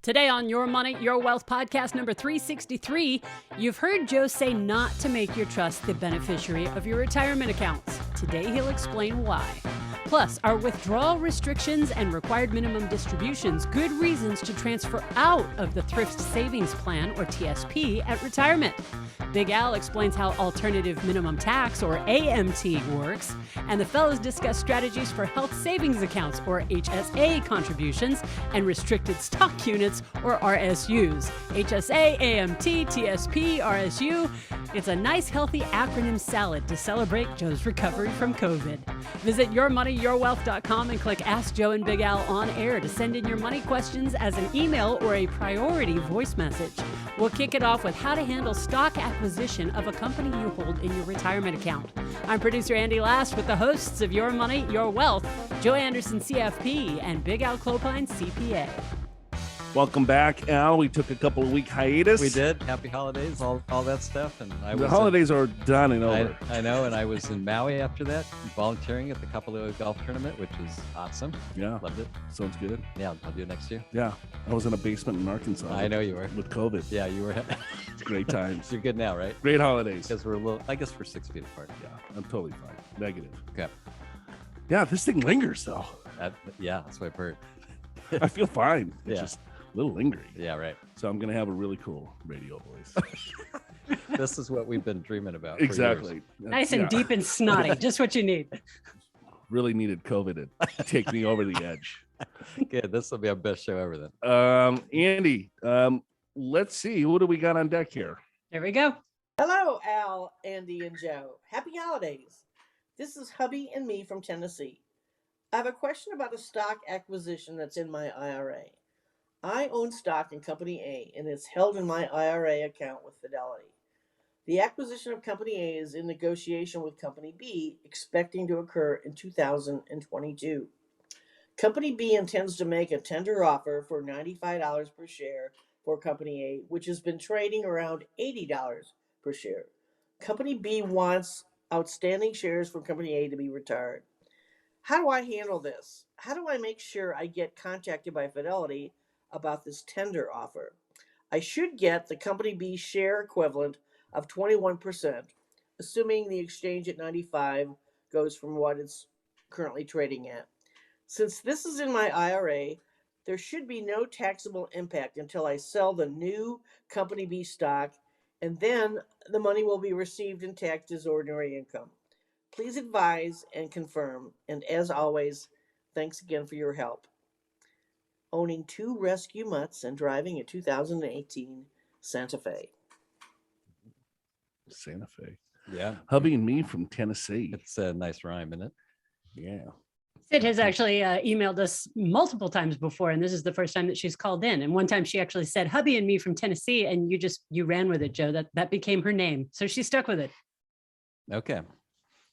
Today on Your Money, Your Wealth podcast number 363, you've heard Joe say not to make your trust the beneficiary of your retirement accounts. Today he'll explain why. Plus, are withdrawal restrictions and required minimum distributions good reasons to transfer out of the Thrift Savings Plan, or TSP, at retirement? Big Al explains how alternative minimum tax, or AMT, works, and the fellows discuss strategies for health savings accounts, or HSA, contributions and restricted stock units, or RSUs. HSA, AMT, TSP, RSU. It's a nice, healthy acronym salad to celebrate Joe's recovery from COVID. Visit yourmoneyyourwealth.com and click Ask Joe and Big Al on air to send in your money questions as an email or a priority voice message. We'll kick it off with how to handle stock acquisition of a company you hold in your retirement account. I'm producer Andy Last with the hosts of Your Money, Your Wealth, Joe Anderson, CFP, and Big Al Clopine, CPA. Welcome back, Al. We took a couple of week hiatus. We did. Happy holidays, all that stuff. And the holidays are done and over. I know, and I was in Maui after that, volunteering at the Kapalua Golf Tournament, which was awesome. Yeah. Loved it. Sounds good. Yeah, I'll do it next year. Yeah. I was in a basement in Arkansas. I know you were. With COVID. Yeah, you were. Great times. You're good now, right? Great holidays. Because we're a little, I guess we're 6 feet apart. Yeah, I'm totally fine. Negative. Okay. Yeah, this thing lingers, though. Yeah, that's what I've heard. I feel fine. It's Yeah. just a little lingering. Yeah, right. So I'm going to have a really cool radio voice. This is what we've been dreaming about. Exactly. Nice and deep and snotty, just what you need. Really needed COVID to take me over the edge. Good. This will be our best show ever then. Andy, let's see. Who do we got on deck here? There we go. Hello, Al, Andy, and Joe. Happy holidays. This is Hubby and me from Tennessee. I have a question about a stock acquisition that's in my IRA. I own stock in Company A, and it's held in my IRA account with Fidelity. The acquisition of Company A is in negotiation with Company B, expecting to occur in 2022. Company B intends to make a tender offer for $95 per share for Company A, which has been trading around $80 per share. Company B wants outstanding shares from Company A to be retired. How do I handle this? How do I make sure I get contacted by Fidelity about this tender offer? I should get the Company B share equivalent of 21%, assuming the exchange at 95 goes from what it's currently trading at. Since this is in my IRA, there should be no taxable impact until I sell the new Company B stock, and then the money will be received and taxed as ordinary income. Please advise and confirm, and as always, thanks again for your help. Owning 2 rescue mutts and driving a 2018 Santa Fe. Santa Fe. Yeah. Hubby and me from Tennessee. It's a nice rhyme, isn't it? Yeah. Sid has actually emailed us multiple times before, and this is the first time that she's called in. And one time she actually said, Hubby and me from Tennessee, and you ran with it, Joe. That became her name. So she stuck with it. Okay.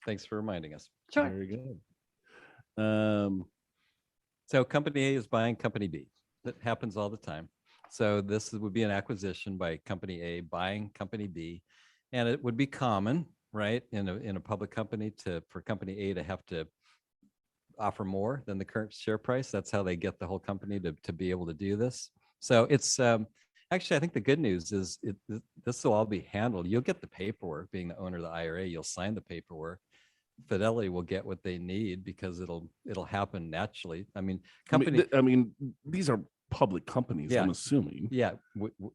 Thanks for reminding us. Sure. Very good. So Company A is buying Company B. That happens all the time. So this would be an acquisition by Company A buying Company B, and it would be common, right, in a public company for Company A to have to offer more than the current share price. That's how they get the whole company to be able to do this. So it's actually, I think the good news is this will all be handled. You'll get the paperwork. Being the owner of the IRA, you'll sign the paperwork. Fidelity will get what they need because it'll happen naturally. I mean, these are public companies. Yeah. I'm assuming. Yeah,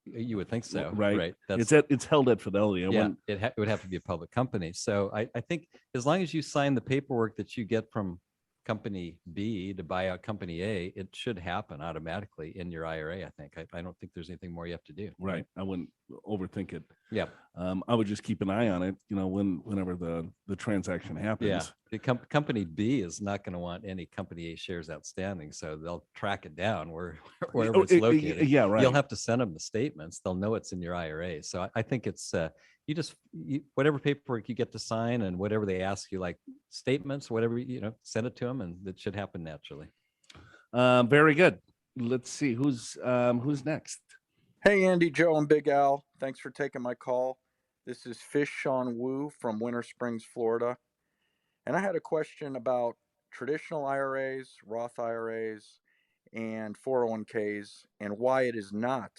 you would think so, right? Right. It's held at Fidelity. It would have to be a public company. So I think as long as you sign the paperwork that you get from Company B to buy out Company A, it should happen automatically in your IRA. I think. I don't think there's anything more you have to do. Right. I wouldn't overthink it. Yeah. I would just keep an eye on it. Whenever the transaction happens. Yeah. The Company B is not going to want any Company A shares outstanding, so they'll track it down wherever it's located. Yeah. Right. You'll have to send them the statements. They'll know it's in your IRA. So I think it's whatever paperwork you get to sign and whatever they ask you, like statements, whatever, send it to them, and it should happen naturally. Very good. Let's see who's next. Hey, Andy, Joe, and Big Al. Thanks for taking my call. This is Fish Sean Wu from Winter Springs, Florida. And I had a question about traditional IRAs, Roth IRAs, and 401ks, and why it is not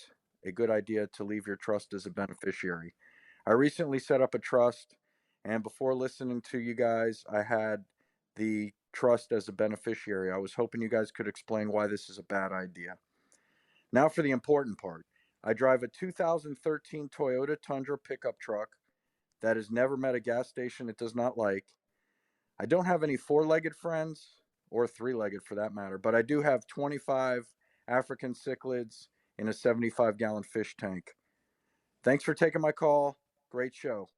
a good idea to leave your trust as a beneficiary. I recently set up a trust, and before listening to you guys, I had the trust as a beneficiary. I was hoping you guys could explain why this is a bad idea. Now for the important part. I drive a 2013 Toyota Tundra pickup truck that has never met a gas station it does not like. I don't have any four-legged friends, or three-legged for that matter, but I do have 25 African cichlids in a 75-gallon fish tank. Thanks for taking my call. Great show.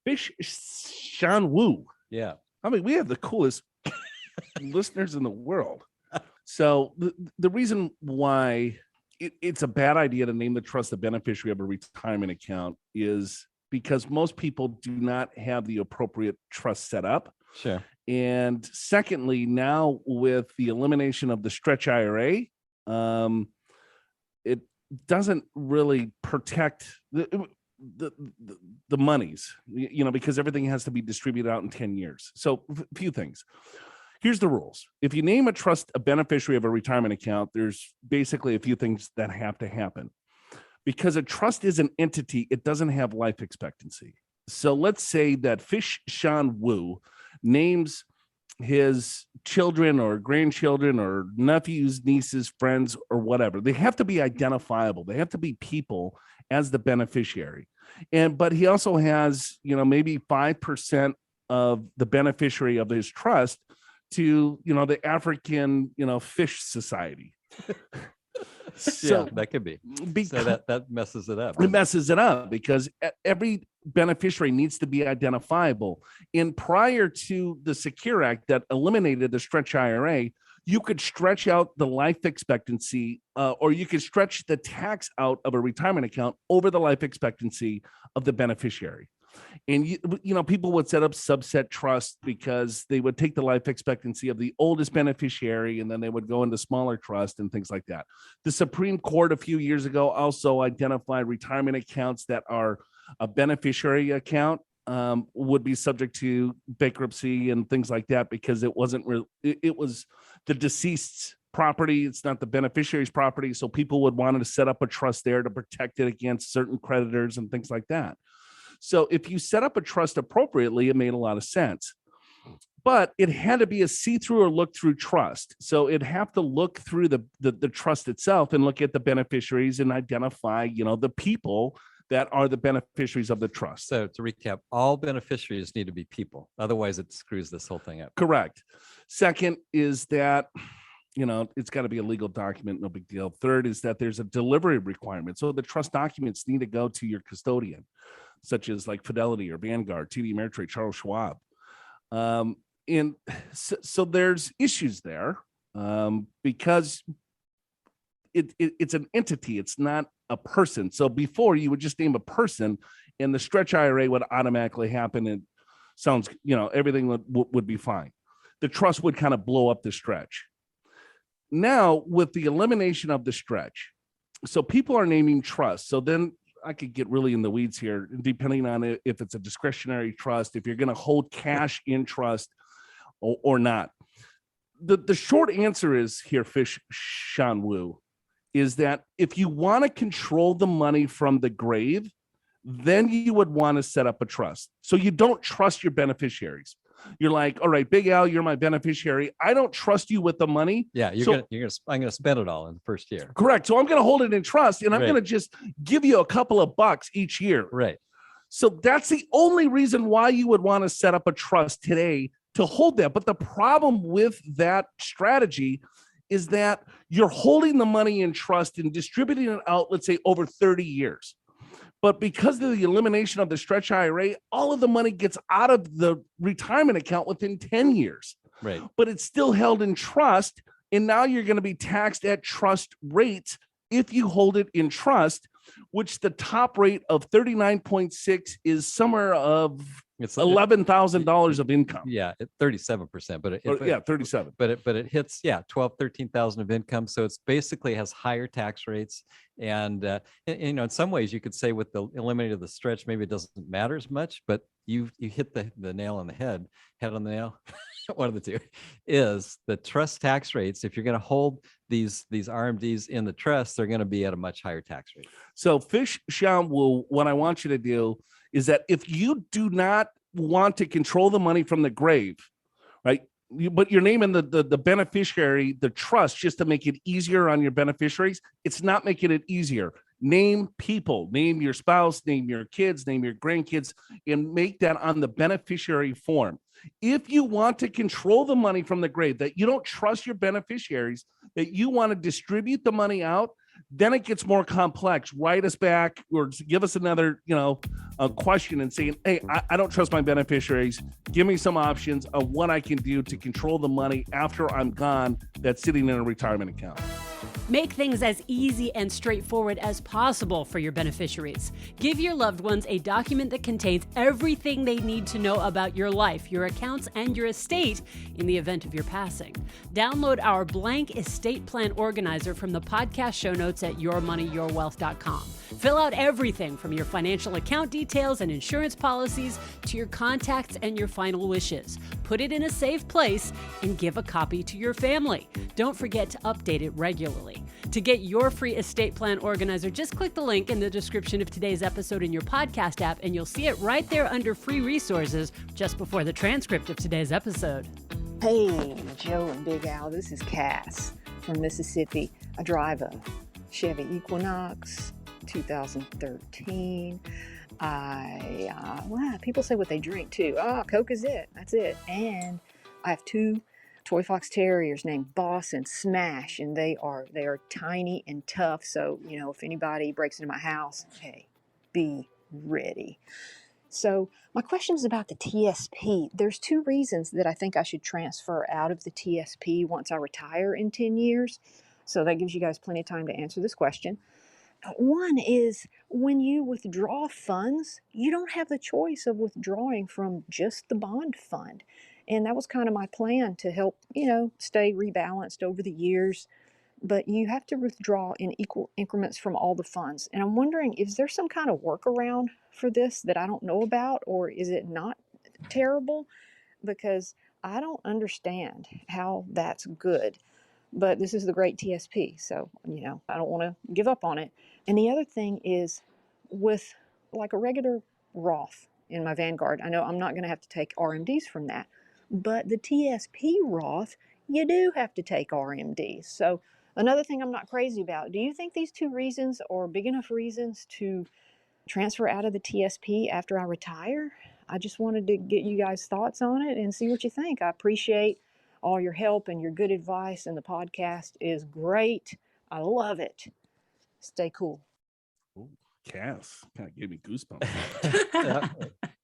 Fish Sean Wu. Yeah. I mean, we have the coolest listeners in the world. So the reason why it's a bad idea to name the trust the beneficiary of a retirement account is because most people do not have the appropriate trust set up. Sure. And secondly, now with the elimination of the stretch IRA, it doesn't really protect the monies, because everything has to be distributed out in 10 years. So a few things. Here's the rules. If you name a trust a beneficiary of a retirement account, there's basically a few things that have to happen. Because a trust is an entity, it doesn't have life expectancy. So let's say that Fish Sean Wu names his children or grandchildren or nephews, nieces, friends, or whatever. They have to be identifiable. They have to be people as the beneficiary. But he also has, maybe 5% of the beneficiary of his trust to, the African, Fish Society. So yeah, that could be. So that messes it up. It messes it up because every beneficiary needs to be identifiable. And prior to the Secure Act that eliminated the stretch IRA, you could stretch out the life expectancy or you could stretch the tax out of a retirement account over the life expectancy of the beneficiary. And, people would set up subset trusts because they would take the life expectancy of the oldest beneficiary and then they would go into smaller trust and things like that. The Supreme Court a few years ago also identified retirement accounts that are a beneficiary account would be subject to bankruptcy and things like that because it wasn't real. It was the deceased's property. It's not the beneficiary's property. So people would want to set up a trust there to protect it against certain creditors and things like that. So if you set up a trust appropriately, it made a lot of sense. But it had to be a see-through or look-through trust. So it'd have to look through the trust itself and look at the beneficiaries and identify, the people that are the beneficiaries of the trust. So to recap, all beneficiaries need to be people. Otherwise, it screws this whole thing up. Correct. Second is that, it's got to be a legal document, no big deal. Third is that there's a delivery requirement. So the trust documents need to go to your custodian, such as like Fidelity or Vanguard, TD Ameritrade, Charles Schwab. And so there's issues there because it's an entity. It's not a person. So before you would just name a person and the stretch IRA would automatically happen and sounds, everything would be fine. The trust would kind of blow up the stretch. Now with the elimination of the stretch, so people are naming trusts. So then I could get really in the weeds here, depending on if it's a discretionary trust, if you're going to hold cash in trust or not. The short answer is here, Fish Sean Wu, is that if you want to control the money from the grave, then you would want to set up a trust. So you don't trust your beneficiaries. You're like, all right, Big Al, you're my beneficiary. I don't trust you with the money. Yeah, I'm going to spend it all in the first year. Correct. So I'm going to hold it in trust and I'm going to just give you a couple of bucks each year. Right. So that's the only reason why you would want to set up a trust today to hold that. But the problem with that strategy is that you're holding the money in trust and distributing it out, let's say, over 30 years. But because of the elimination of the stretch IRA, all of the money gets out of the retirement account within 10 years. Right. But it's still held in trust. And now you're going to be taxed at trust rates if you hold it in trust, which the top rate of 39.6 is somewhere of It's $11,000 of income. Yeah, 37%, but Yeah, 37. but it hits 13,000 of income, so it's basically has higher tax rates, and in some ways you could say with the eliminated the stretch, maybe it doesn't matter as much, but you hit the nail on the head on the nail. One of the two is the trust tax rates. If you're going to hold these RMDs in the trust, they're going to be at a much higher tax rate. So Fish Sean, what I want you to do is that if you do not want to control the money from the grave, right? But you're naming the beneficiary, the trust, just to make it easier on your beneficiaries. It's not making it easier. Name people, name your spouse, name your kids, name your grandkids, and make that on the beneficiary form. If you want to control the money from the grave, that you don't trust your beneficiaries, that you want to distribute the money out, then it gets more complex. Write us back or give us another, a question and saying, hey, I don't trust my beneficiaries. Give me some options of what I can do to control the money after I'm gone that's sitting in a retirement account. Make things as easy and straightforward as possible for your beneficiaries. Give your loved ones a document that contains everything they need to know about your life, your accounts, and your estate in the event of your passing. Download our blank estate plan organizer from the podcast show notes at yourmoneyyourwealth.com. Fill out everything from your financial account details and insurance policies to your contacts and your final wishes. Put it in a safe place and give a copy to your family. Don't forget to update it regularly. To get your free estate plan organizer, just click the link in the description of today's episode in your podcast app, and you'll see it right there under free resources just before the transcript of today's episode. Hey, Joe and Big Al, this is Cass from Mississippi. I drive a Chevy Equinox 2013. People say what they drink too. Coke is it. That's it. And I have two Toy Fox Terriers named Boss and Smash, and they are tiny and tough. So, if anybody breaks into my house, hey, be ready. So my question is about the TSP. There's two reasons that I think I should transfer out of the TSP once I retire in 10 years. So that gives you guys plenty of time to answer this question. One is when you withdraw funds, you don't have the choice of withdrawing from just the bond fund. And that was kind of my plan to help, stay rebalanced over the years. But you have to withdraw in equal increments from all the funds. And I'm wondering, is there some kind of workaround for this that I don't know about, or is it not terrible? Because I don't understand how that's good. But this is the great TSP, so, I don't want to give up on it. And the other thing is with like a regular Roth in my Vanguard, I know I'm not going to have to take RMDs from that, but the TSP Roth, you do have to take RMDs. So another thing I'm not crazy about, do you think these two reasons are big enough reasons to transfer out of the TSP after I retire? I just wanted to get you guys' thoughts on it and see what you think. I appreciate all your help and your good advice, and the podcast is great. I love it. Stay cool. Ooh, Cass, kind of gave me goosebumps.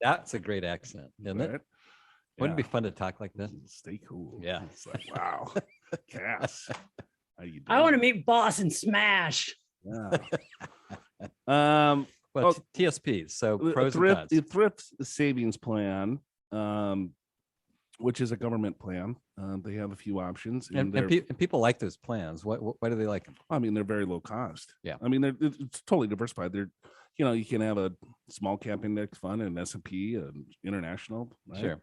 That's a great accent, isn't it? Wouldn't it be fun to talk like that? Stay cool. Yeah. It's like, wow. Cass, how you doing? I want to meet Boss and Smash. Yeah. TSPs. So pros and cons. The thrift savings plan, which is a government plan. They have a few options, and people like those plans. Why do they like them? I mean, they're very low cost. Yeah. I mean, it's totally diversified. They're, you can have a small cap index fund and S&P and international. Right? Sure.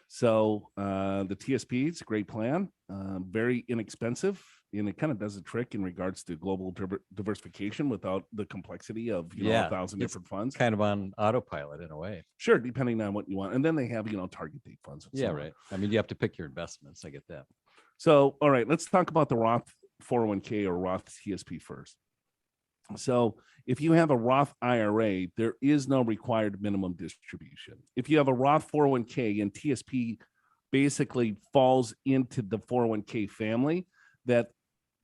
So the TSP, it's a great plan, very inexpensive, and it kind of does a trick in regards to global diversification without the complexity of 1,000 different funds. Kind of on autopilot in a way. Sure, depending on what you want, and then they have target date funds. Yeah, right. I mean, you have to pick your investments. I get that. So, all right, let's talk about the Roth 401k or Roth TSP first. So if you have a Roth IRA, there is no required minimum distribution. If you have a Roth 401k and TSP basically falls into the 401k family, that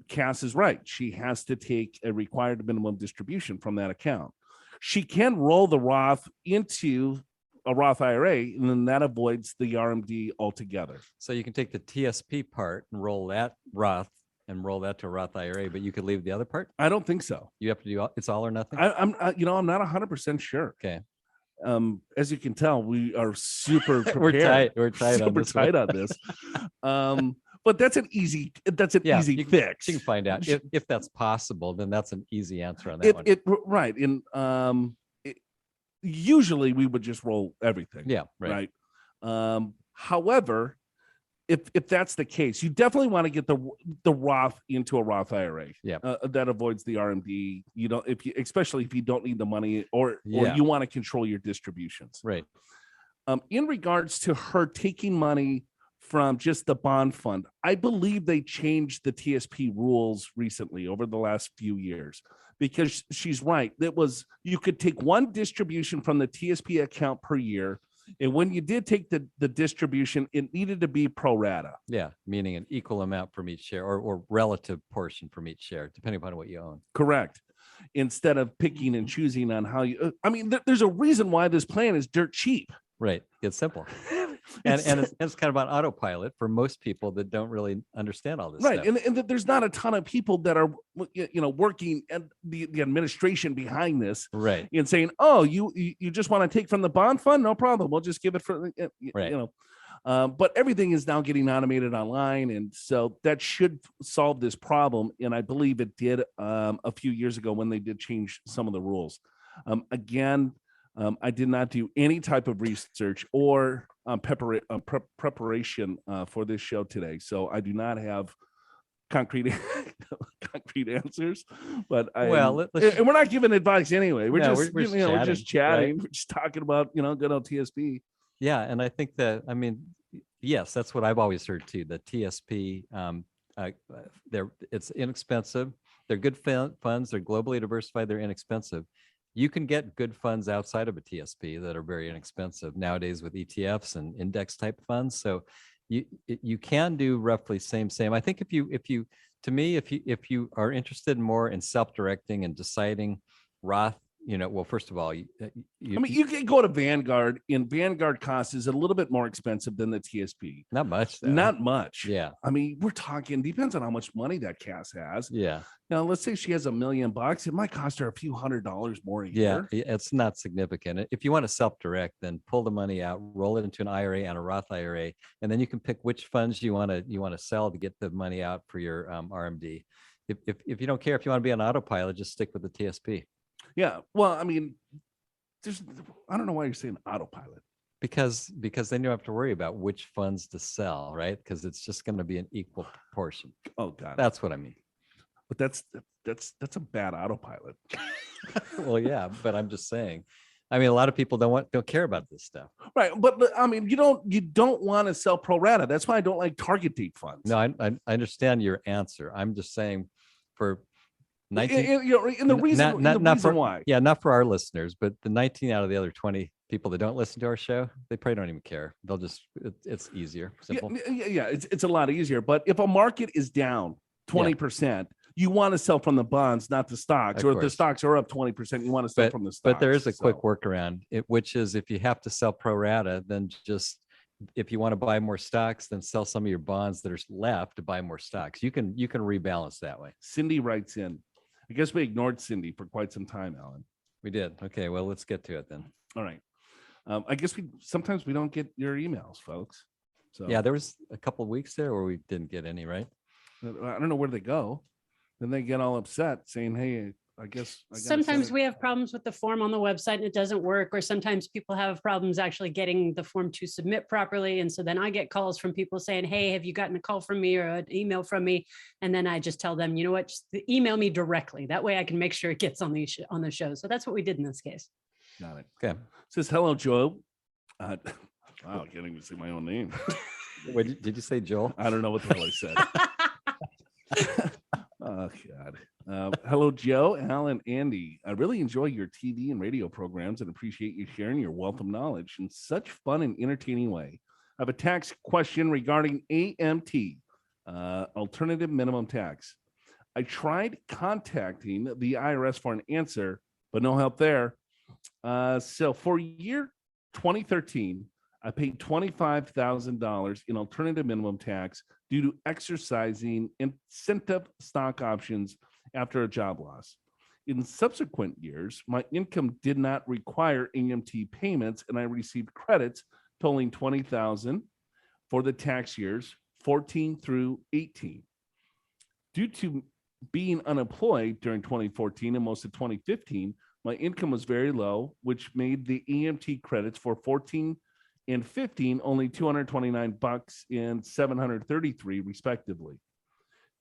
Cass is right. She has to take a required minimum distribution from that account. She can roll the Roth into a Roth IRA, and then that avoids the RMD altogether. So you can take the TSP part and roll that Roth and roll that to a Roth IRA, but you could leave the other part? I don't think so. You have to do it's all or nothing? I'm not 100% sure. Okay. As you can tell, we are super prepared. We're tight on super this one. tight on this. But that's an easy easy you fix. can find out if that's possible. Then that's an easy answer on that one. Right. And usually we would just roll everything. Yeah. Right. However, if that's the case, you definitely want to get the Roth into a Roth IRA. Yeah. That avoids the RMD. You know, especially if you don't need the money or you want to control your distributions. Right. In regards to her taking money from just the bond fund, I believe they changed the TSP rules recently over the last few years, because she's right. You could take one distribution from the TSP account per year. And when you did take the distribution, it needed to be pro rata. Yeah, meaning an equal amount from each share or relative portion from each share, depending upon what you own. Correct. Instead of picking and choosing on how you, there's a reason why this plan is dirt cheap. Right. It's simple. And it's kind of on autopilot for most people that don't really understand all this right. stuff. And there's not a ton of people that are, working at the administration behind this. Right. And saying, oh, you just want to take from the bond fund? No problem. We'll just give it for, right. But everything is now getting automated online. And so that should solve this problem. And I believe it did a few years ago when they did change some of the rules. I did not do any type of research or preparation for this show today, so I do not have concrete answers. But and we're not giving advice anyway. We're just chatting. Right? We're just talking about good old TSP. Yeah, and I think that yes, that's what I've always heard too. The TSP, it's inexpensive. They're good funds. They're globally diversified. They're inexpensive. You can get good funds outside of a TSP that are very inexpensive nowadays with ETFs and index type funds. So you can do roughly same. I think if you are interested more in self-directing and deciding Roth, well, first of all, you can go to Vanguard, and Vanguard cost is a little bit more expensive than the TSP. Not much. Though. Not much. Yeah. We're talking, depends on how much money that Cass has. Yeah. Now, let's say she has $1 million. It might cost her a few $100s more a year. Yeah, it's not significant. If you want to self-direct, then pull the money out, roll it into an IRA and a Roth IRA, and then you can pick which funds you want to sell to get the money out for your RMD. If you don't care if you want to be on autopilot, just stick with the TSP. Yeah. Well, I don't know why you're saying autopilot. Because then you don't have to worry about which funds to sell, right? Because it's just going to be an equal proportion. Oh God. That's what I mean. But that's a bad autopilot. Well, yeah, but I'm just saying. A lot of people don't care about this stuff. Right. But you don't want to sell pro rata. That's why I don't like target date funds. No, I understand your answer. I'm just saying for 19 and the reason why. Yeah, not for our listeners, but the 19 out of the other 20 people that don't listen to our show, they probably don't even care. They'll just it's easier, simple. Yeah, it's a lot easier. But if a market is down 20%, you want to sell from the bonds, not the stocks. Or if the stocks are up 20%, you want to sell from the stocks. But there is a quick workaround, which is if you have to sell pro rata, then just if you want to buy more stocks, then sell some of your bonds that are left to buy more stocks. You can rebalance that way. Cindy writes in. I guess we ignored Cindy for quite some time, Alan. We did. Okay, well, let's get to it then. All right. I guess sometimes we don't get your emails, folks. So yeah, there was a couple of weeks there where we didn't get any, right? I don't know where they go. Then they get all upset saying, hey, I guess sometimes we have problems with the form on the website and it doesn't work, or sometimes people have problems actually getting the form to submit properly. And so then I get calls from people saying, hey, have you gotten a call from me or an email from me? And then I just tell them, you know what, just email me directly. That way I can make sure it gets on the show. So that's what we did in this case. Got it. Okay. Says, hello, Joe. Wow, I can't even say my own name. Wait, did you say Joel? I don't know what the hell I said. Oh, God. Hello, Joe, Alan, Andy. I really enjoy your TV and radio programs and appreciate you sharing your wealth of knowledge in such fun and entertaining way. I have a tax question regarding AMT, alternative minimum tax. I tried contacting the IRS for an answer, but no help there. So for year 2013, I paid $25,000 in alternative minimum tax due to exercising incentive stock options after a job loss. in subsequent years, my income did not require AMT payments, and I received credits totaling $20,000 for the tax years 14 through 18. Due to being unemployed during 2014 and most of 2015, my income was very low, which made the AMT credits for 14 and 15 only $229 and $733 respectively.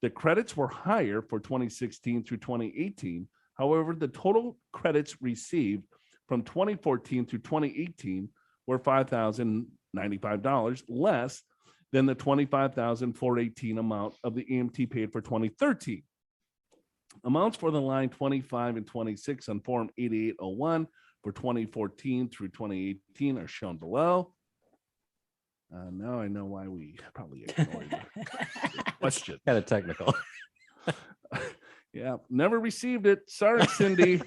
The credits were higher for 2016 through 2018. However, the total credits received from 2014 through 2018 were $5,095 less than the $25,418 amount of the AMT paid for 2013. Amounts for the line 25 and 26 on Form 8801 for 2014 through 2018 are shown below. Now I know why we probably ignored the question. Kind of technical. Yeah, never received it. Sorry, Cindy.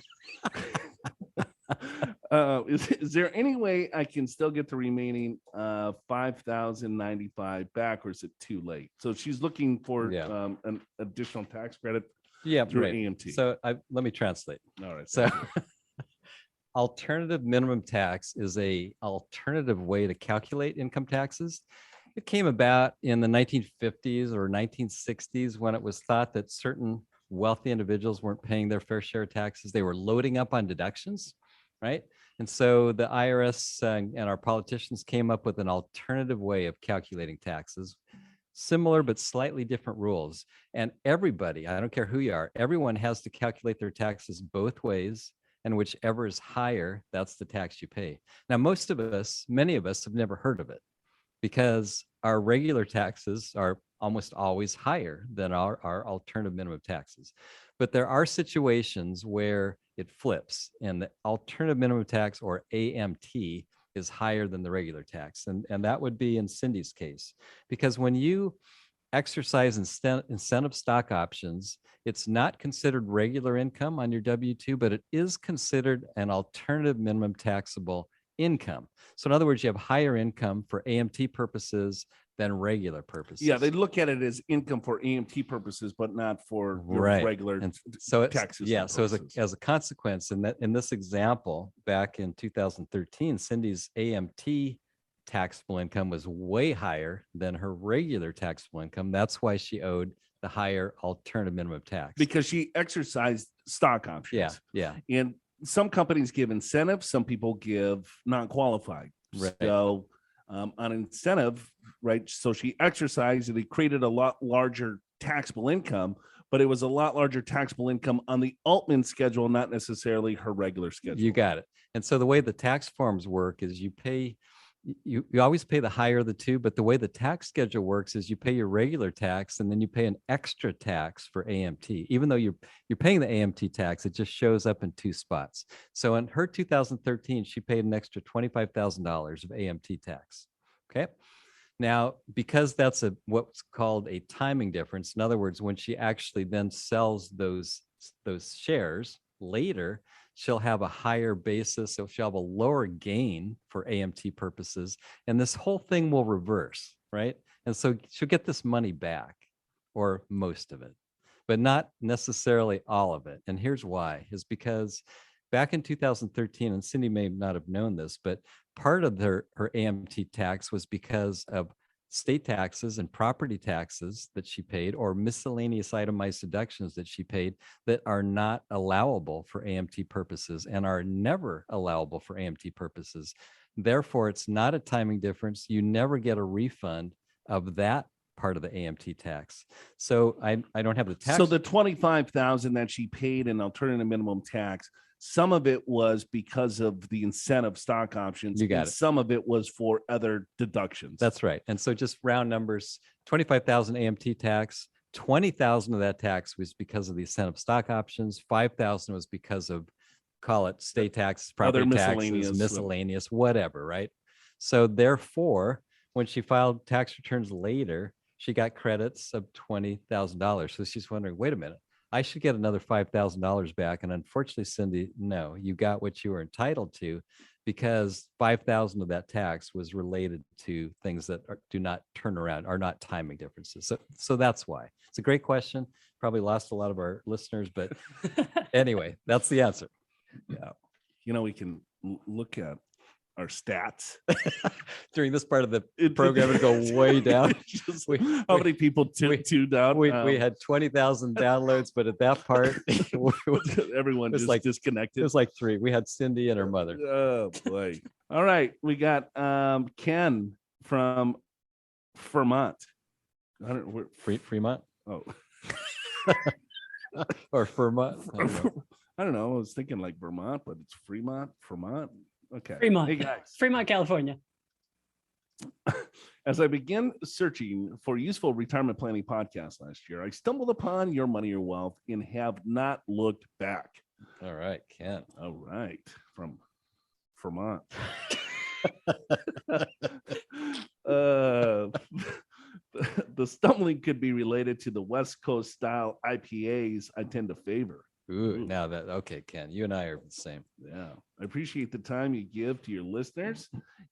Is there any way I can still get the remaining $5,095 back, or is it too late? So she's looking for an additional tax credit through AMT. So let me translate. All right. So alternative minimum tax is a alternative way to calculate income taxes. It came about in the 1950s or 1960s when it was thought that certain wealthy individuals weren't paying their fair share of taxes. They were loading up on deductions, right? And so the IRS and our politicians came up with an alternative way of calculating taxes, similar but slightly different rules. And everybody, I don't care who you are, everyone has to calculate their taxes both ways, and whichever is higher, that's the tax you pay. Now, many of us have never heard of it because our regular taxes are almost always higher than our alternative minimum taxes. But there are situations where it flips and the alternative minimum tax, or AMT, is higher than the regular tax. And that would be in Cindy's case, because when you exercise incentive stock options, it's not considered regular income on your W-2, but it is considered an alternative minimum taxable income. So in other words, you have higher income for AMT purposes than regular purposes. Yeah, they look at it as income for AMT purposes, but not for your regular and so taxes. Yeah, so as a consequence, in this example, back in 2013, Cindy's AMT taxable income was way higher than her regular taxable income. That's why she owed the higher alternative minimum tax. Because she exercised stock options. Yeah. And some companies give incentives, some people give non-qualified. Right. So on incentive, right? So she exercised and it created a lot larger taxable income, but it was a lot larger taxable income on the Altman schedule, not necessarily her regular schedule. You got it. And so the way the tax forms work is you always pay the higher of the two, but the way the tax schedule works is you pay your regular tax and then you pay an extra tax for AMT. Even though you're paying the AMT tax, it just shows up in two spots. So in her 2013, she paid an extra $25,000 of AMT tax. Okay. Now, because that's what's called a timing difference, in other words, when she actually then sells those shares later, she'll have a higher basis, so she'll have a lower gain for AMT purposes, and this whole thing will reverse, right? And so she'll get this money back, or most of it, but not necessarily all of it. And here's why, is because back in 2013, and Cindy may not have known this, but part of her AMT tax was because of state taxes and property taxes that she paid, or miscellaneous itemized deductions that she paid that are not allowable for AMT purposes and are never allowable for AMT purposes. Therefore, it's not a timing difference. You never get a refund of that part of the AMT tax. So I don't have the tax. So the $25,000 that she paid in alternative minimum tax, some of it was because of the incentive stock options. You got it. Some of it was for other deductions. That's right. And so just round numbers, 25,000 AMT tax, 20,000 of that tax was because of the incentive stock options. 5,000 was because of, call it state taxes, property taxes, miscellaneous, whatever, right? So therefore, when she filed tax returns later, she got credits of $20,000. So she's wondering, wait a minute, I should get another $5,000 back. And unfortunately, Cindy, no, you got what you were entitled to. because 5,000 of that tax was related to things that do not turn around, are not timing differences. So that's why. It's a great question. Probably lost a lot of our listeners, but anyway, that's the answer. Yeah. We can look at our stats During this part of the program, it'll go way down. How many people tuned out? We had 20,000 downloads, but at that part, everyone just like disconnected. It was like 3. We had Cindy and her mother. Oh boy! All right, we got Ken from Fremont. Fremont? Oh, or Fremont? I don't know. I was thinking like Vermont, but it's Fremont. Okay. Fremont. Hey guys. Fremont, California. As I began searching for useful retirement planning podcasts last year, I stumbled upon Your Money, Your Wealth and have not looked back. All right, Ken. All right. From Vermont. The stumbling could be related to the West Coast style IPAs I tend to favor. Ooh, now that, okay, Ken, you and I are the same. Yeah. I appreciate the time you give to your listeners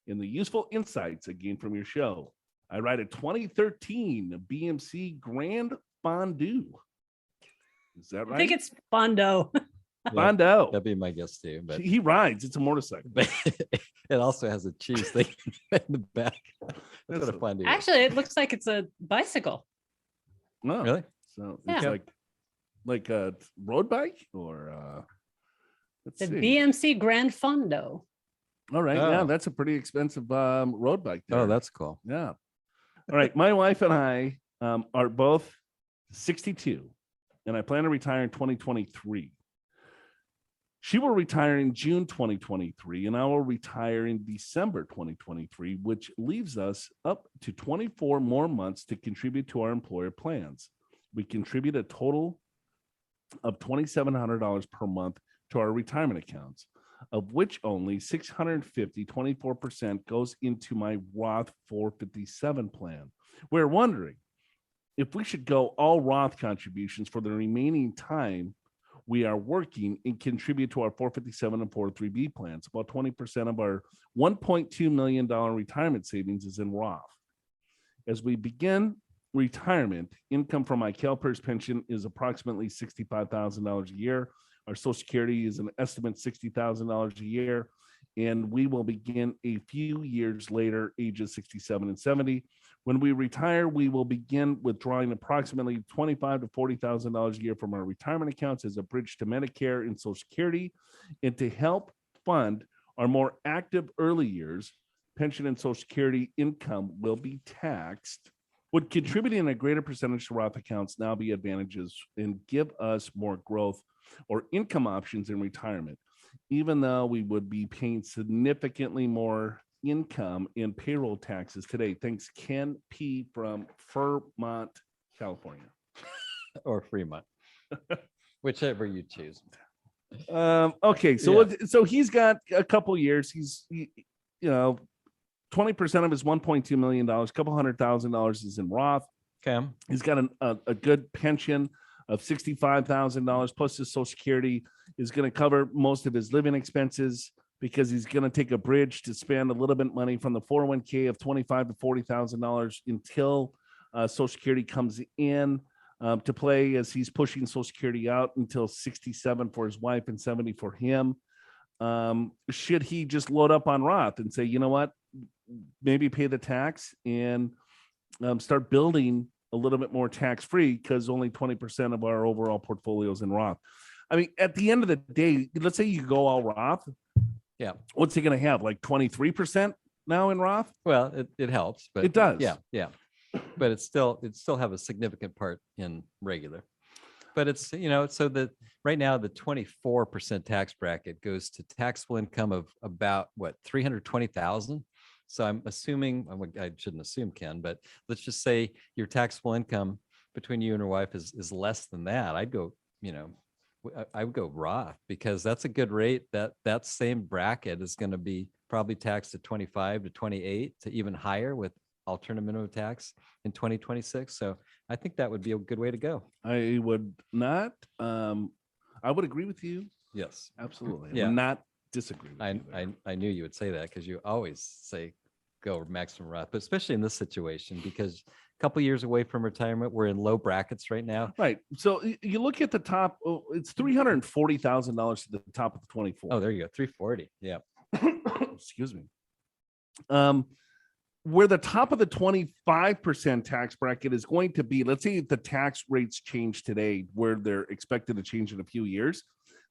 and the useful insights I gain from your show. I write a 2013 BMC Grand Fondue. Is that right? I think it's Fondo. Fondo. That'd be my guess too. But He rides. It's a motorcycle. but it also has a cheese thing in the back. That's what a fondue is. Actually, it looks like it's a bicycle. Oh, Really? So Yeah. it's like a road bike or let's The see. BMC Grand Fondo. All right. Oh. Yeah, that's a pretty expensive road bike there. Oh, that's cool. Yeah. All right. My wife and I are both 62, and I plan to retire in 2023. She will retire in June 2023, and I will retire in December 2023, which leaves us up to 24 more months to contribute to our employer plans. We contribute a total of $2,700 per month to our retirement accounts, of which only $650, 24% goes into my Roth 457 plan. We're wondering if we should go all Roth contributions for the remaining time we are working and contribute to our 457 and 403B plans. About 20% of our $1.2 million retirement savings is in Roth. As we begin retirement, income from my CalPERS pension is approximately $65,000 a year. Our Social Security is an estimate $60,000 a year, and we will begin a few years later, ages 67 and 70. When we retire, we will begin withdrawing approximately $25,000 to $40,000 a year from our retirement accounts as a bridge to Medicare and Social Security, and to help fund our more active early years, pension and Social Security income will be taxed. Would contributing a greater percentage to Roth accounts now be advantages and give us more growth or income options in retirement, even though we would be paying significantly more income in payroll taxes today? Thanks, Ken P. from Fremont, California. Or Fremont, whichever you choose. Okay, so he's got a couple years. He's 20% of his $1.2 million, a couple $100,000 is in Roth. Okay. He's got a good pension of $65,000, plus his Social Security is going to cover most of his living expenses, because he's going to take a bridge to spend a little bit of money from the 401k of $25,000 to $40,000 until Social Security comes in to play, as he's pushing Social Security out until 67 for his wife and 70 for him. Should he just load up on Roth and say, you know what, maybe pay the tax and start building a little bit more tax-free, because only 20% of our overall portfolio is in Roth. I mean, at the end of the day, let's say you go all Roth. Yeah. What's he going to have? Like 23% now in Roth? Well, it helps, but It does. Yeah. But it still have a significant part in regular. But it's, so that right now the 24% tax bracket goes to taxable income of about 320,000. So I'm assuming, I shouldn't assume, Ken, but let's just say your taxable income between you and your wife is less than that. I'd go, I would go Roth, because that's a good rate. That same bracket is going to be probably taxed at 25 to 28 to even higher with alternative minimum tax in 2026. So I think that would be a good way to go. I would not. I would agree with you. Yes. Absolutely. Yeah. Not disagree with you there. I knew you would say that because you always say go maximum Roth, but especially in this situation, because a couple years away from retirement, we're in low brackets right now. Right. So you look at the top, it's $340,000 to the top of the 24. Oh, there you go. 340. Yeah. Excuse me. Where the top of the 25% tax bracket is going to be, let's say if the tax rates change today, where they're expected to change in a few years,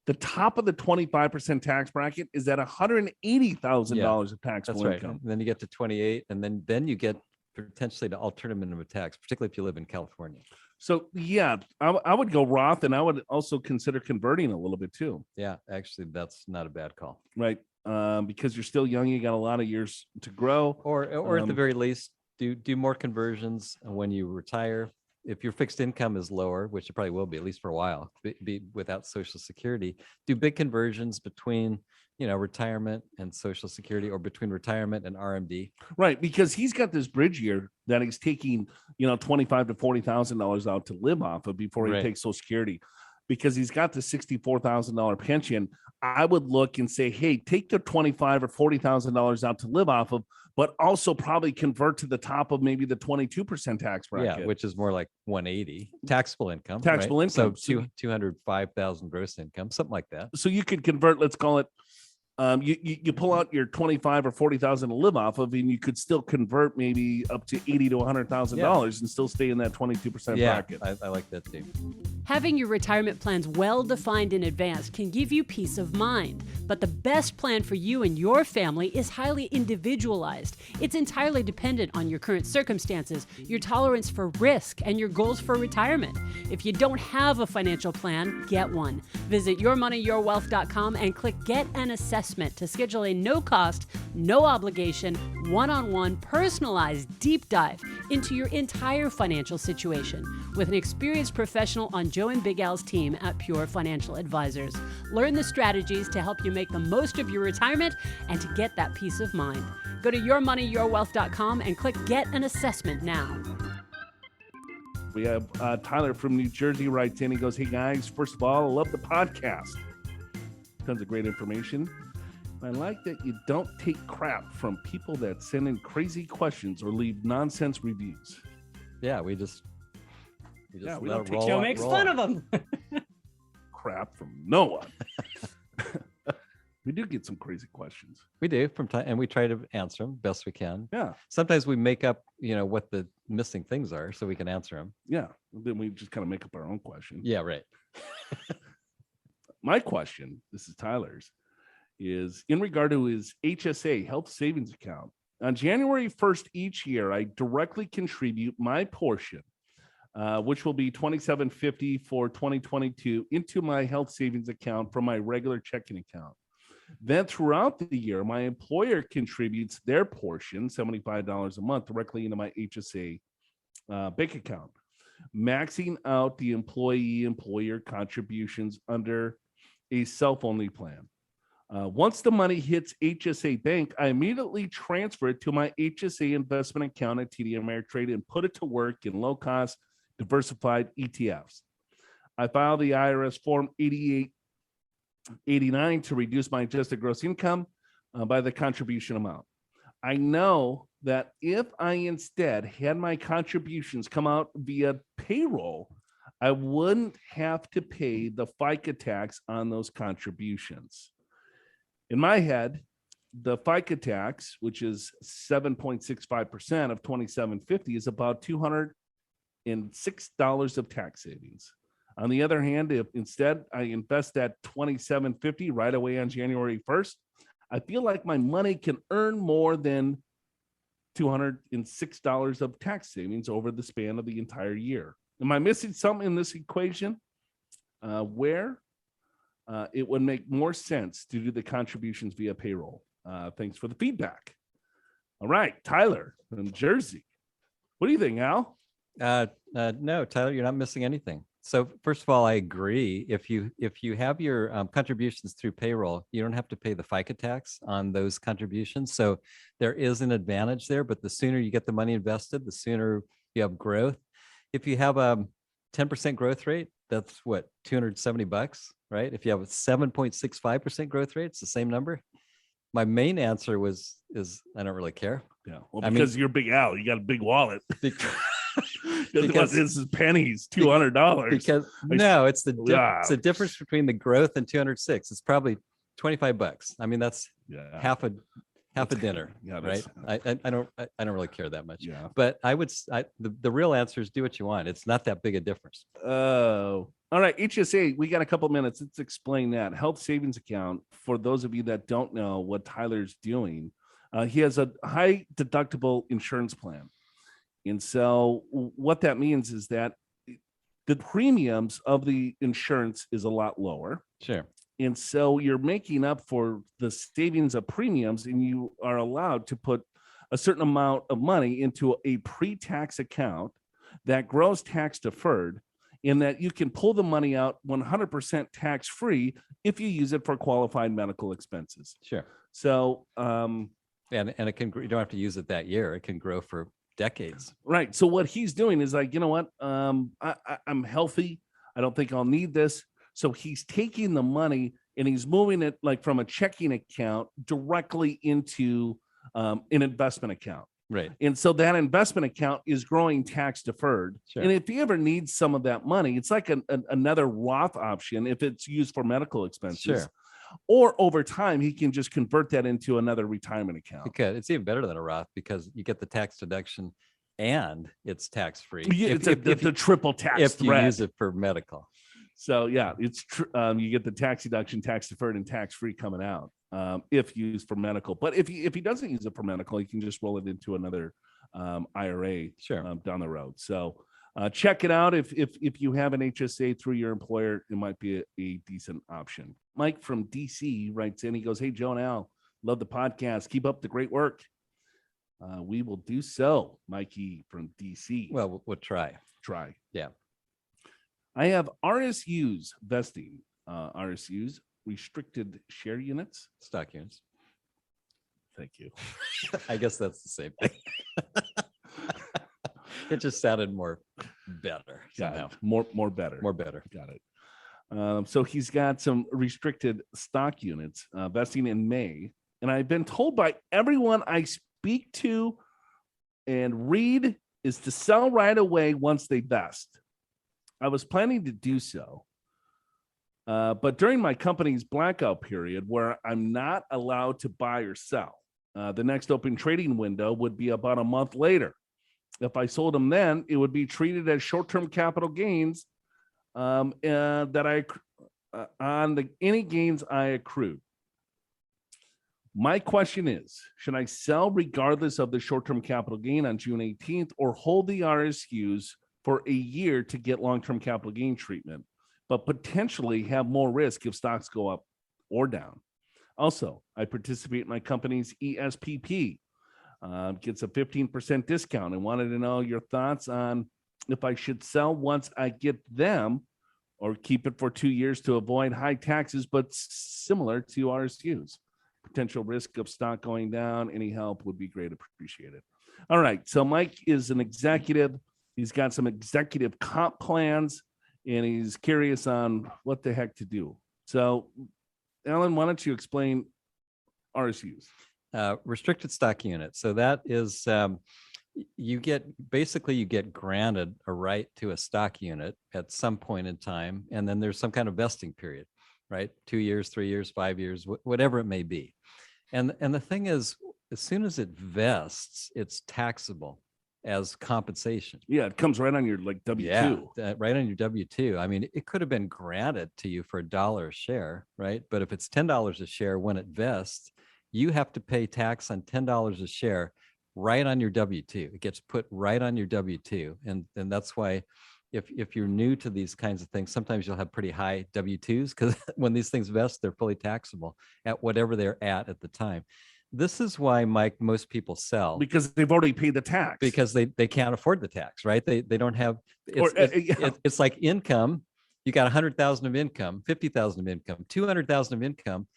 the top of the 25% tax bracket is at $180,000 of taxable That's right. income. And then you get to 28, and then you get potentially the alternative minimum tax, particularly if you live in California. So yeah, I would go Roth, and I would also consider converting a little bit too. Yeah, actually, that's not a bad call. Right. Because you're still young, you got a lot of years to grow. Or at the very least, do more conversions when you retire. If your fixed income is lower, which it probably will be, at least for a while, be without Social Security, do big conversions between, retirement and Social Security, or between retirement and RMD. Right, because he's got this bridge year that he's taking, $25,000 to $40,000 out to live off of before he takes Social Security. Because he's got the $64,000 pension, I would look and say, hey, take the $25,000 or $40,000 out to live off of, but also probably convert to the top of maybe the 22% tax bracket. Yeah, which is more like 180 taxable income. Taxable income. So 205,000 gross income, something like that. So you could convert, let's call it, you pull out your 25 or 40,000 to live off of, and you could still convert maybe up to $80,000 to $100,000 and still stay in that 22% bracket. I like that too. Having your retirement plans well defined in advance can give you peace of mind, but the best plan for you and your family is highly individualized. It's entirely dependent on your current circumstances, your tolerance for risk, and your goals for retirement. If you don't have a financial plan, get one. Visit yourmoneyyourwealth.com and click Get an Assessment to schedule a no-cost, no obligation, one-on-one, personalized deep dive into your entire financial situation with an experienced professional on Joe and Big Al's team at Pure Financial Advisors. Learn the strategies to help you make the most of your retirement and to get that peace of mind. Go to yourmoneyyourwealth.com and click Get an Assessment now. We have Tyler from New Jersey writes in. He goes, hey guys, first of all, I love the podcast. Tons of great information. I like that you don't take crap from people that send in crazy questions or leave nonsense reviews. Yeah, we just we let don't it take roll Joe out- makes roll fun out. of them. crap from no one. We do get some crazy questions. We do from time, and we try to answer them best we can. Yeah. Sometimes we make up, what the missing things are, so we can answer them. Yeah. Then we just kind of make up our own question. Yeah, right. My question, this is Tyler's, is in regard to his HSA, health savings account. On January 1st each year, I directly contribute my portion, which will be $27.50 for 2022, into my health savings account from my regular checking account. Then throughout the year, my employer contributes their portion, $75 a month, directly into my HSA bank account, maxing out the employee-employer contributions under a self-only plan. Once the money hits HSA Bank, I immediately transfer it to my HSA investment account at TD Ameritrade and put it to work in low-cost, diversified ETFs. I file the IRS Form 8889 to reduce my adjusted gross income by the contribution amount. I know that if I instead had my contributions come out via payroll, I wouldn't have to pay the FICA tax on those contributions. In my head, the FICA tax, which is 7.65% of $27.50, is about $206 of tax savings. On the other hand, if instead I invest that $27.50 right away on January 1st, I feel like my money can earn more than $206 of tax savings over the span of the entire year. Am I missing something in this equation where it would make more sense to do the contributions via payroll? Thanks for the feedback. All right, Tyler from Jersey. What do you think, Al? No, Tyler, you're not missing anything. So first of all, I agree. If you have your contributions through payroll, you don't have to pay the FICA tax on those contributions. So there is an advantage there, but the sooner you get the money invested, the sooner you have growth. If you have a 10% growth rate that's what, $270, right? If you have a 7.65% growth rate, it's the same number. My main answer is I don't really care. Yeah. Well, I because mean- you're Big Al, you got a big wallet. Because- This is pennies, $200. Because no, it's the Yeah. it's the difference between the growth and 206. It's probably $25. I mean, that's Yeah. half a dinner, Yeah, right? that's- I don't really care that much. Yeah. But the real answer is do what you want. It's not that big a difference. Oh, all right. HSA, we got a couple minutes. Let's explain that. Health savings account. For those of you that don't know what Tyler's doing, he has a high deductible insurance plan. And so what that means is that the premiums of the insurance is a lot lower. Sure. And so you're making up for the savings of premiums, and you are allowed to put a certain amount of money into a pre-tax account that grows tax deferred, in that you can pull the money out 100% tax free if you use it for qualified medical expenses. Sure. So, And it can, you don't have to use it that year. It can grow for decades. right. So what he's doing is like, you know what? I'm healthy. I don't think I'll need this. So he's taking the money and he's moving it like from a checking account directly into an investment account. Right. And so that investment account is growing tax deferred. Sure. And if he ever needs some of that money, it's like another Roth option if it's used for medical expenses. Sure. Or over time, he can just convert that into another retirement account. Because it's even better than a Roth because you get the tax deduction and it's tax free. Yeah, it's a triple tax if you threat. use it for medical. So yeah, it's you get the tax deduction, tax deferred, and tax free coming out if used for medical. But if he doesn't use it for medical, he can just roll it into another IRA Sure. down the road. So check it out. If you have an HSA through your employer, it might be a decent option. Mike from DC writes in. He goes, "Hey, Joe and Al, love the podcast. Keep up the great work." We will do so, Mikey from DC. Well, we'll try. Try. Yeah. I have RSUs vesting. RSUs, restricted share units. Stock units. Thank you. I guess that's the same thing. It just sounded more better somehow. More better. More better. Got it. So he's got some restricted stock units vesting in May. And I've been told by everyone I speak to and read is to sell right away once they vest. I was planning to do so. But during my company's blackout period, where I'm not allowed to buy or sell, the next open trading window would be about a month later. If I sold them then, it would be treated as short-term capital gains that I on any gains I accrued. My question is, should I sell regardless of the short-term capital gain on June 18th or hold the RSUs for a year to get long-term capital gain treatment, but potentially have more risk if stocks go up or down? Also, I participate in my company's ESPP, gets a 15% discount, and wanted to know your thoughts on if I should sell once I get them or keep it for 2 years to avoid high taxes, but similar to RSUs. Potential risk of stock going down. Any help would be great appreciated. All right. So Mike is an executive. He's got some executive comp plans, and he's curious on what the heck to do. So, Alan, why don't you explain RSUs? Restricted stock unit. So that is, you get granted a right to a stock unit at some point in time, and then there's some kind of vesting period, right? 2 years, 3 years, 5 years, whatever it may be. And the thing is, as soon as it vests, it's taxable as compensation. Yeah, it comes right on your W-2. Yeah, right on your W-2. I mean, it could have been granted to you for $1 a share, right? But if it's $10 a share when it vests, you have to pay tax on $10 a share right on your W-2. It gets put right on your W-2. And that's why if you're new to these kinds of things, sometimes you'll have pretty high W-2s because when these things vest, they're fully taxable at whatever they're at the time. This is why, Mike, most people sell. Because they've already paid the tax. Because they can't afford the tax, right? They don't have, it's like income. You got 100,000 of income, 50,000 of income, 200,000 of income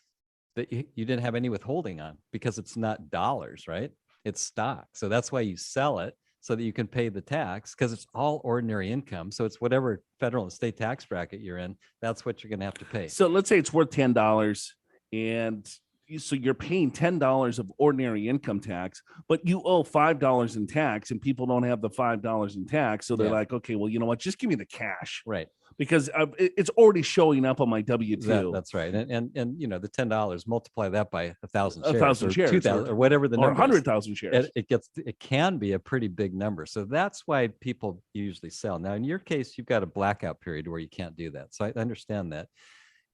that you didn't have any withholding on because it's not dollars, right? It's stock. So that's why you sell it so that you can pay the tax, because it's all ordinary income. So it's whatever federal and state tax bracket you're in, that's what you're going to have to pay. So let's say it's worth $10, and so you're paying $10 of ordinary income tax, but you owe $5 in tax, and people don't have the $5 in tax. So they're Yeah. like, okay, well, you know what? Just give me the cash, Right. because it's already showing up on my W-2. That's right. And you know, the $10, multiply that by 1,000 shares, 1,000 or shares, 2,000 or whatever the or number is. 100,000 shares. It can be a pretty big number. So that's why people usually sell. Now, in your case, you've got a blackout period where you can't do that. So I understand that.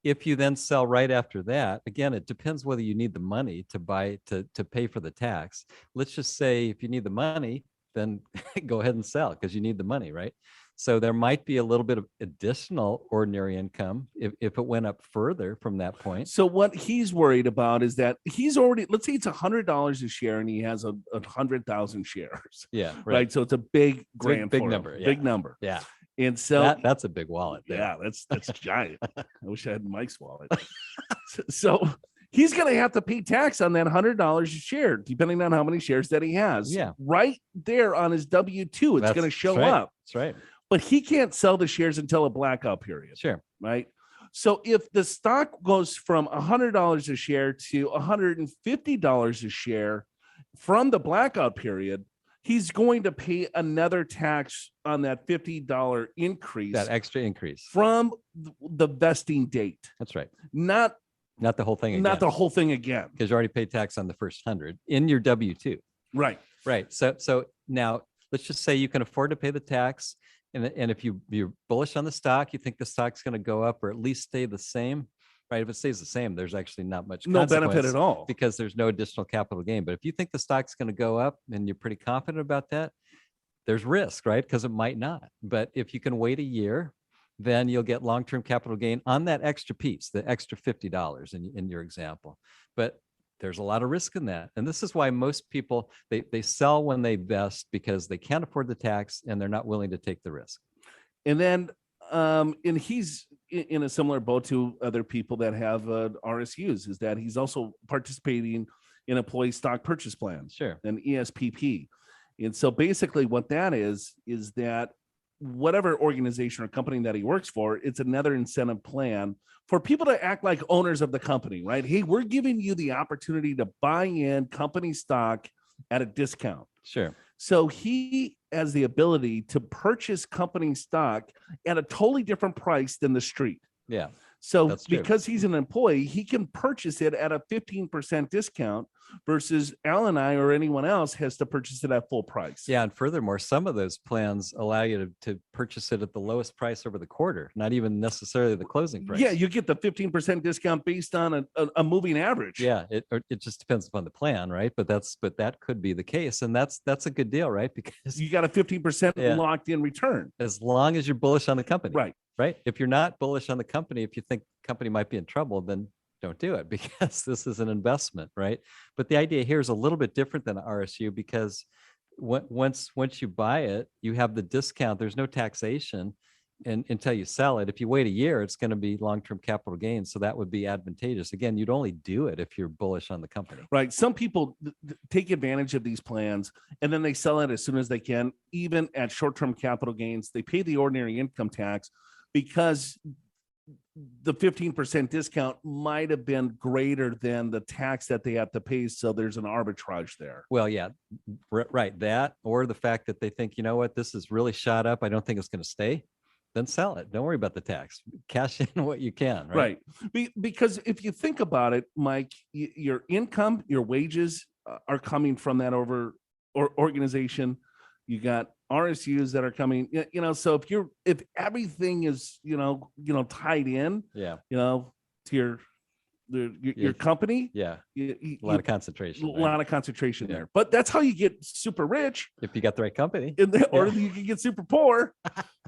If you then sell right after that, again, it depends whether you need the money to buy to pay for the tax. Let's just say if you need the money, then go ahead and sell because you need the money, right? So there might be a little bit of additional ordinary income if it went up further from that point. So what he's worried about is that he's already, let's say it's $100 a share, and he has a 100,000 shares, Yeah, right? So it's a big grand, big for him, number, big yeah. number. Yeah, And so that's a big wallet. there. yeah, that's giant. I wish I had Mike's wallet. So he's going to have to pay tax on that $100 a share, depending on how many shares that he has. Yeah. Right there on his W-2, it's going to show that's right. up. That's right. But he can't sell the shares until a blackout period. Sure. Right. So if the stock goes from $100 a share to $150 a share from the blackout period, he's going to pay another tax on that $50 increase, That extra increase. from the vesting date. That's right. Not Not the whole thing again. Not the whole thing again. Because you already paid tax on the first 100 in your W-2. Right. Right. So now let's just say you can afford to pay the tax. And if you're bullish on the stock, you think the stock's going to go up or at least stay the same, right? If it stays the same, there's actually not much No benefit consequence at all. because there's no additional capital gain. But if you think the stock's going to go up and you're pretty confident about that, there's risk, right? Because it might not. But if you can wait a year, then you'll get long-term capital gain on that extra piece, the extra $50 in your example. But there's a lot of risk in that. And this is why most people, they sell when they vest because they can't afford the tax and they're not willing to take the risk. And then, and he's in a similar boat to other people that have RSUs, is that he's also participating in employee stock purchase plans, Sure. an ESPP. And so basically what that is that whatever organization or company that he works for, it's another incentive plan for people to act like owners of the company, right? Hey, we're giving you the opportunity to buy in company stock at a discount. Sure. So he has the ability to purchase company stock at a totally different price than the street. Yeah. So That's true. because he's an employee, he can purchase it at a 15% discount versus Al and I or anyone else has to purchase it at full price. Yeah. And furthermore, some of those plans allow you to purchase it at the lowest price over the quarter, not even necessarily the closing price. Yeah, you get the 15% discount based on a moving average. Yeah, it just depends upon the plan, right? But that could be the case, and that's a good deal, right? Because You got a 15% Yeah. locked in return. as long as you're bullish on the company, Right. If you're not bullish on the company, if you think the company might be in trouble, then don't do it because this is an investment, right? But the idea here is a little bit different than RSU because once you buy it, you have the discount. There's no taxation until you sell it. If you wait a year, it's going to be long-term capital gains. So that would be advantageous. Again, you'd only do it if you're bullish on the company. Right. Some people take advantage of these plans and then they sell it as soon as they can, even at short-term capital gains. They pay the ordinary income tax because the 15% discount might have been greater than the tax that they have to pay. So there's an arbitrage there. Well, yeah, right. That, or the fact that they think, you know what, this is really shot up. I don't think it's going to stay. Then sell it. Don't worry about the tax. Cash in what you can. Right. Because if you think about it, Mike, your income, your wages are coming from that organization. You got RSUs that are coming, so if everything is, tied in, Yeah. To your company, Yeah. a A lot of concentration. right? lot of concentration Yeah. there. But that's how you get super rich, If you got the right company. or you can get super poor.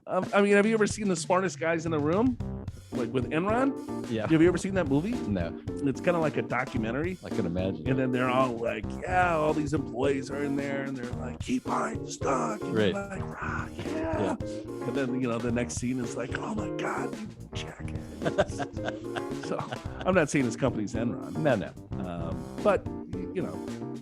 Have you ever seen The Smartest Guys in the Room, like with Enron? Yeah. Have you ever seen that movie? No, It's kind of like a documentary. I can imagine. And then they're all like, yeah, all these employees are in there and they're like, keep buying the stock. And Right. they're like, "Rah, yeah. And then, the next scene is like, oh my God, you jackass. So I'm not saying this company's Enron. No. But,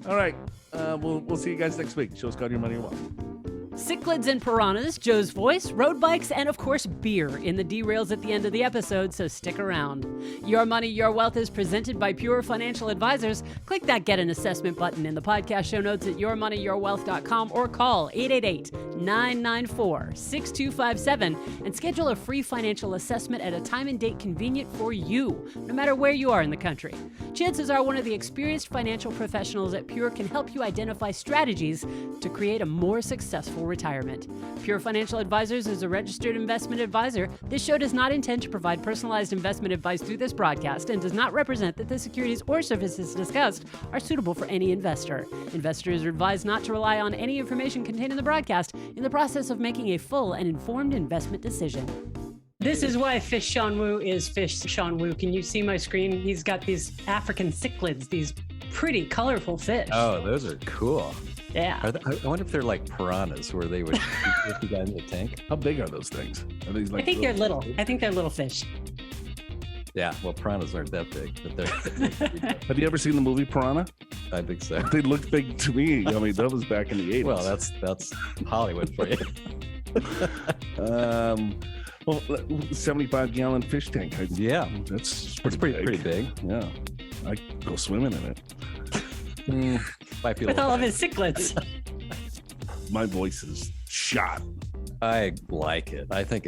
all right. We'll see you guys next week. Show's called Your Money, Your Wealth. Cichlids and piranhas, Joe's voice, road bikes, and of course beer in the derails at the end of the episode, so stick around. Your Money, Your Wealth is presented by Pure Financial Advisors. Click that Get an Assessment button in the podcast show notes at yourmoneyyourwealth.com or call 888-994-6257 and schedule a free financial assessment at a time and date convenient for you, no matter where you are in the country. Chances are one of the experienced financial professionals at Pure can help you identify strategies to create a more successful retirement. Pure Financial Advisors is a registered investment advisor. This show does not intend to provide personalized investment advice through this broadcast and does not represent that the securities or services discussed are suitable for any investor. Investors are advised not to rely on any information contained in the broadcast in the process of making a full and informed investment decision. This is why Fish Sean Woo is Fish Sean Woo. Can you see my screen? He's got these African cichlids, these pretty colorful fish. Oh, those are cool. Yeah. I wonder if they're like piranhas where they would put the guy in the tank. How big are those things? Are these like I think they're little. I think they're little fish. Yeah, well, piranhas aren't that big, but they're. Have you ever seen the movie Piranha? I think so. They looked big to me. I mean, that was back in the 80s. Well, that's Hollywood for you. Well, 75-gallon fish tank. Yeah, That's it's pretty big. Yeah. I go swimming in it. Might be a With little all of bit. his cichlids. My voice is shot. I like it. I think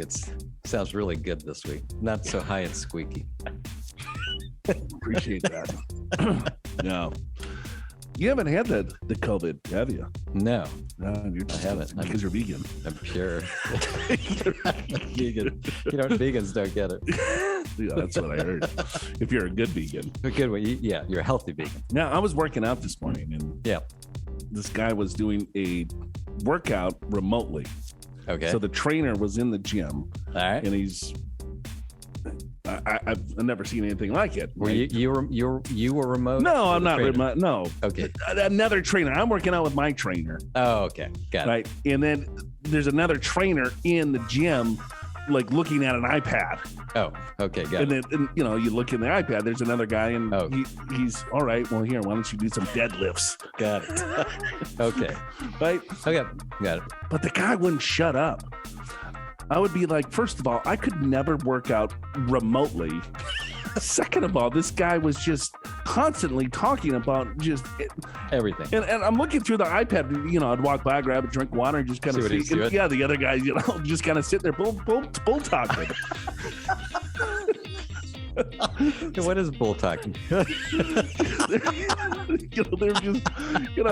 sounds really good this week. Not so high and squeaky. Appreciate that. No. You haven't had the COVID, have you? No, No, I haven't. Because you're vegan. I'm sure. Vegan. You know, vegans don't get it. Yeah, that's what I heard. If you're a good vegan. A good way. Yeah, you're a healthy vegan. Now, I was working out this morning, and Yeah. this guy was doing a workout remotely. Okay. So the trainer was in the gym, All right. and I've never seen anything like it. Were right? you were remote? No, I'm The not trainer? remote. No. Okay. Another trainer. I'm working out with my trainer, Oh, okay. Got it. right? And then there's another trainer in the gym, like looking at an iPad. Oh, okay. Got And it. then, you know, you look in the iPad, there's another guy, and Oh. he's all right. Well, here, why don't you do some deadlifts? Got it. Okay. Right? Okay. Got it. But the guy wouldn't shut up. I would be like, first of all, I could never work out remotely. Second of all, this guy was just constantly talking about just, Everything. and I'm looking through the iPad, you know, I'd walk by, grab a drink of water, and just kind See of what he's see. doing? Yeah, the other guys, you know, just kind of sit there, bull talking. What is bull talking?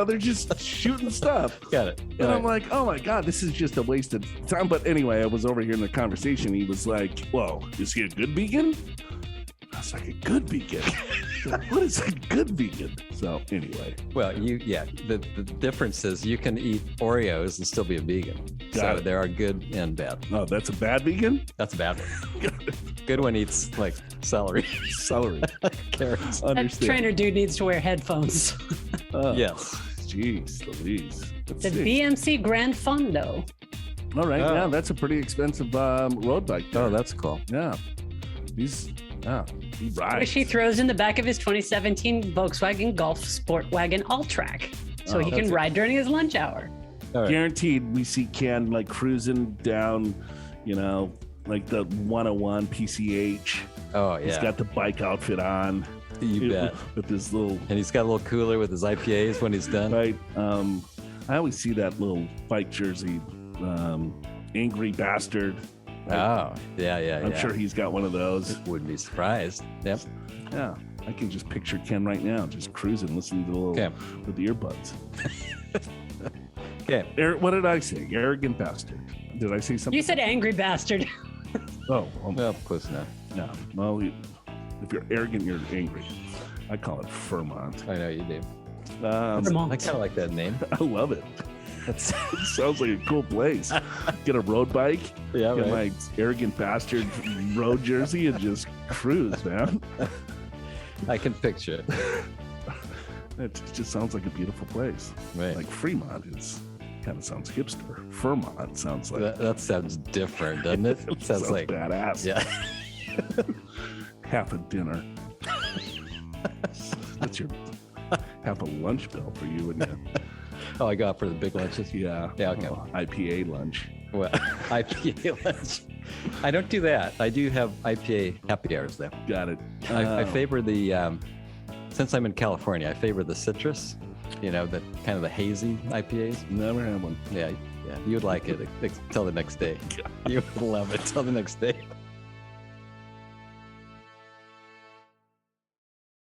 They're just shooting stuff. Got it. And I'm like, oh my God, this is just a waste of time. But anyway, I was over here in the conversation. He was like, whoa, is he a good vegan? I was like, a good vegan? What is a good vegan? So anyway. Well, the difference is you can eat Oreos and still be a vegan. Got So it. there are good and bad. Oh, that's a bad vegan? That's a bad one. Good one eats like celery, Celery. carrots. That Understand. trainer dude needs to wear headphones. Oh, Yes. Jeez Louise. Let's The see. BMC Grand Fondo. All right. Oh. Yeah, that's a pretty expensive road bike. Oh, that's cool. Yeah. He rides. Which he throws in the back of his 2017 Volkswagen Golf Sport Wagon All-Track. So Oh, he can that's ride during his lunch hour. All right. Guaranteed we see Ken like cruising down, you know, like the 101 PCH. Oh, He's yeah. got the bike outfit on. You bet. With this little, And he's got a little cooler with his IPAs when he's done. right? I always see that little bike jersey, angry bastard. Oh, yeah. I'm sure he's got one of those. Wouldn't be surprised. Yep. Yeah. I can just picture Ken right now, just cruising, listening to the little, Okay. with the earbuds. Okay. What did I say? Arrogant bastard. Did I say something? You said angry bastard. Oh, Well, close enough. no. Well, if you're arrogant, you're angry. I call it Fremont. I know you do. Fremont. I kind of like that name. I love it. It sounds like a cool place. Get a road bike, Yeah, get right. my arrogant bastard road jersey, and just cruise, man. I can picture it. It just sounds like a beautiful place. Right. Like Fremont is kind of sounds hipster. Fremont sounds like That sounds different, doesn't it? It sounds like badass. yeah. Half a dinner. That's your half a lunch bill for you, and you. Oh, I go out for the big lunches. Yeah. Yeah, okay. IPA lunch. Well, IPA lunch. I don't do that. I do have IPA happy hours though. Got it. I favor the, since I'm in California, I favor the citrus, the kind of the hazy IPAs. Never had one. Yeah, you would like it until the next day. You would love it till the next day.